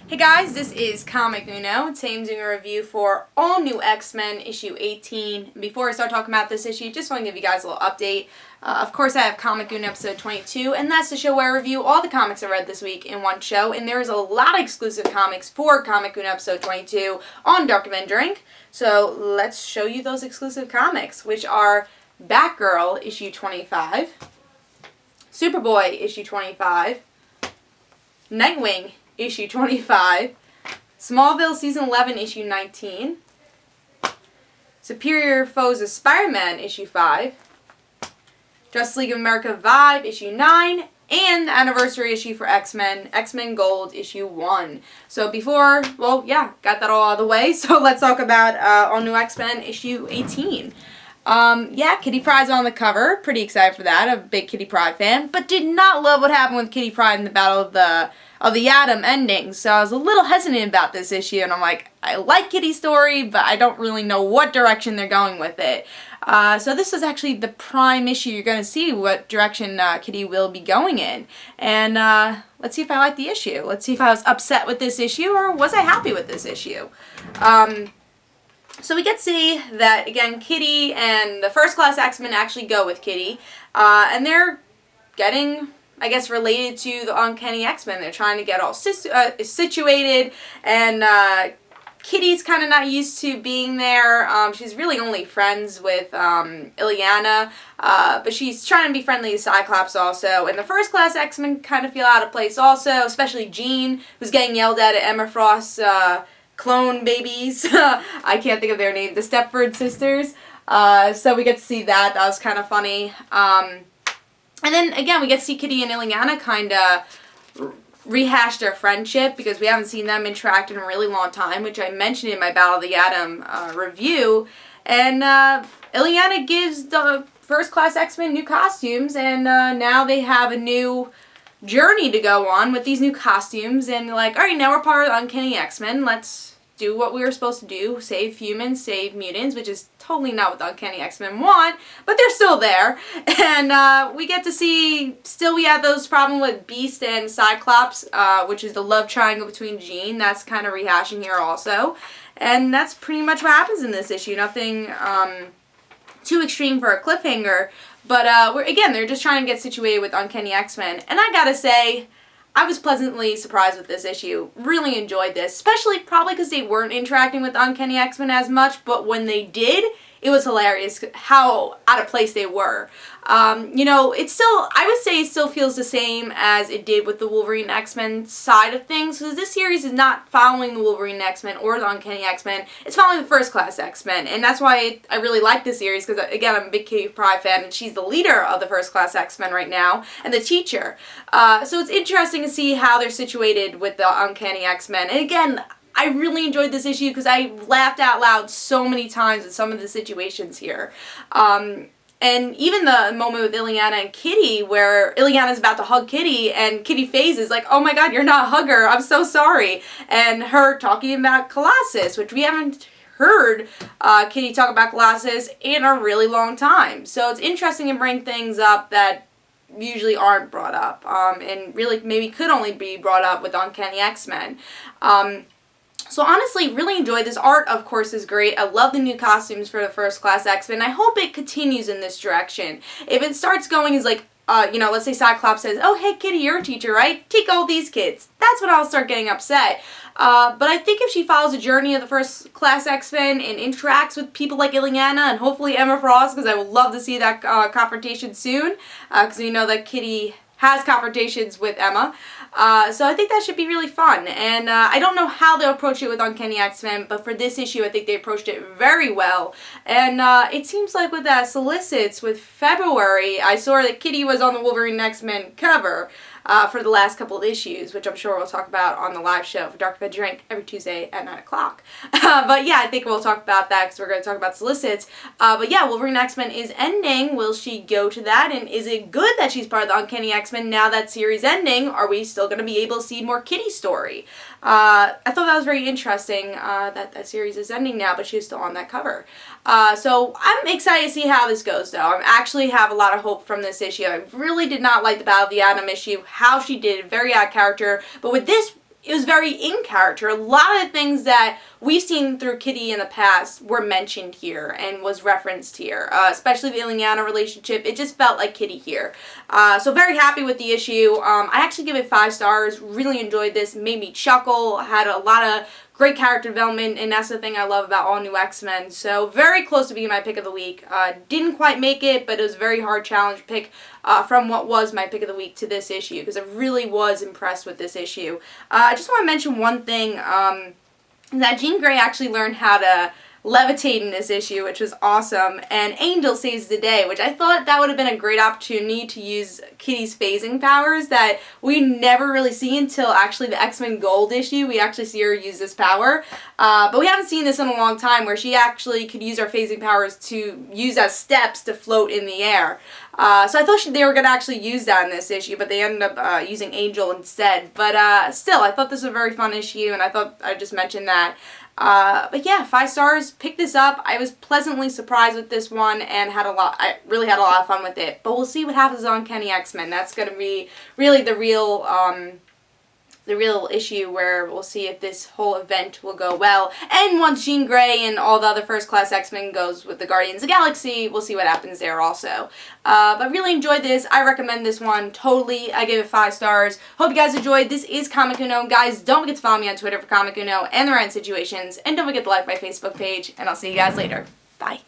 Hey guys, this is Comic Uno. Today I'm doing a review for All New X-Men issue 18. Before I start talking about this issue, just want to give you guys a little update. Of course, I have Comic Uno episode 22, and that's the show where I review all the comics I read this week in one show. And there is a lot of exclusive comics for Comic Uno episode 22 on DarkAvengerINC. So let's show you those exclusive comics, which are Batgirl issue 25, Superboy issue 25, Nightwing issue 25, Smallville season 11 issue 19, Superior Foes of Spider-Man issue 5, Justice League of America Vibe issue 9, and the anniversary issue for X-Men, X-Men Gold issue 1. So got that all out of the way, so let's talk about All New X-Men issue 18. Kitty Pryde's on the cover. Pretty excited for that. I'm a big Kitty Pryde fan, but did not love what happened with Kitty Pryde in the Battle of the Atom ending. So I was a little hesitant about this issue, and I'm like, I like Kitty's story, but I don't really know what direction they're going with it. So this is actually the prime issue. You're going to see what direction Kitty will be going in. And let's see if I like the issue. Let's see if I was upset with this issue or was I happy with this issue. So we get to see that, again, Kitty and the First Class X-Men actually go with Kitty. And they're getting, I guess, related to the Uncanny X-Men. They're trying to get all situated, and Kitty's kind of not used to being there. She's really only friends with Illyana, but she's trying to be friendly to Cyclops also. And the First Class X-Men kind of feel out of place also, especially Jean, who's getting yelled at Emma Frost's clone babies. I can't think of their name. The Stepford sisters. So we get to see that. That was kind of funny. And then, again, we get to see Kitty and Illyana kind of rehash their friendship because we haven't seen them interact in a really long time, which I mentioned in my Battle of the Atom review. And Illyana gives the First Class X-Men new costumes, and now they have a new journey to go on with these new costumes, and like, alright, now we're part of the Uncanny X-Men, let's do what we were supposed to do, save humans, save mutants, which is totally not what the Uncanny X-Men want, but they're still there. And we get to see, still we have those problems with Beast and Cyclops, which is the love triangle between Jean. That's kind of rehashing here also. And that's pretty much what happens in this issue. Nothing too extreme for a cliffhanger, but they're just trying to get situated with Uncanny X-Men. And I gotta say, I was pleasantly surprised with this issue. Really enjoyed this, especially probably because they weren't interacting with Uncanny X-Men as much, but when they did, it was hilarious how out of place they were. It's still, I would say it still feels the same as it did with the Wolverine X-Men side of things, because this series is not following the Wolverine X-Men or the Uncanny X-Men, it's following the First Class X-Men, and that's why I really like this series, because again, I'm a big Kitty Pryde fan, and she's the leader of the First Class X-Men right now, and the teacher. So it's interesting to see how they're situated with the Uncanny X-Men, and again, I really enjoyed this issue because I laughed out loud so many times at some of the situations here. And even the moment with Illyana and Kitty where Illyana's about to hug Kitty and Kitty phases like, oh my god, you're not a hugger, I'm so sorry. And her talking about Colossus, which we haven't heard Kitty talk about Colossus in a really long time. So it's interesting to bring things up that usually aren't brought up and really maybe could only be brought up with Uncanny X-Men. So honestly, really enjoyed this. Art, of course, is great. I love the new costumes for the First Class X-Men. I hope it continues in this direction. If it starts going as like, let's say Cyclops says, oh, hey, Kitty, you're a teacher, right? Take all these kids. That's when I'll start getting upset. But I think if she follows the journey of the First Class X-Men and interacts with people like Illyana and hopefully Emma Frost, because I would love to see that confrontation soon, because we know that Kitty has confrontations with Emma. So I think that should be really fun. And I don't know how they'll approach it with Uncanny X-Men, but for this issue I think they approached it very well. And it seems like with that solicits with February, I saw that Kitty was on the Wolverine X-Men cover for the last couple of issues, which I'm sure we'll talk about on the live show for DarkAvengerINC every Tuesday at 9 o'clock. But yeah, I think we'll talk about that because we're going to talk about solicits. But yeah, Wolverine X-Men is ending. Will she go to that? And is it good that she's part of the Uncanny X-Men now that series ending? Are we still going to be able to see more Kitty story? I thought that was very interesting that series is ending now, but she's still on that cover. So I'm excited to see how this goes, though. I actually have a lot of hope from this issue. I really did not like the Battle of the Atom issue, how she did, very odd character, but with this it was very in character. A lot of the things that we've seen through Kitty in the past were mentioned here and was referenced here, especially the Ileana relationship. It just felt like Kitty here. So very happy with the issue. I actually give it 5 stars. Really enjoyed this. Made me chuckle. Had a lot of great character development, and that's the thing I love about all new X-Men. So very close to being my pick of the week. Didn't quite make it, but it was a very hard challenge pick from what was my pick of the week to this issue, because I really was impressed with this issue. I just want to mention one thing, that Jean Grey actually learned how to levitate in this issue, which was awesome, and Angel saves the day, which I thought that would have been a great opportunity to use Kitty's phasing powers that we never really see until actually the X-Men Gold issue. We actually see her use this power, but we haven't seen this in a long time, where she actually could use her phasing powers to use as steps to float in the air. So I thought they were going to actually use that in this issue, but they ended up using Angel instead. But still, I thought this was a very fun issue, and I thought I'd just mention that. But yeah, 5 stars. Pick this up. I was pleasantly surprised with this one and I really had a lot of fun with it. But we'll see what happens on Uncanny X-Men. That's going to be really the real issue, where we'll see if this whole event will go well. And once Jean Grey and all the other First Class X-Men goes with the Guardians of the Galaxy, we'll see what happens there also. But really enjoyed this. I recommend this one totally. I gave it 5 stars. Hope you guys enjoyed. This is Comic Uno. Guys, don't forget to follow me on Twitter for Comic Uno and the Rant Situations. And don't forget to like my Facebook page. And I'll see you guys later. Bye.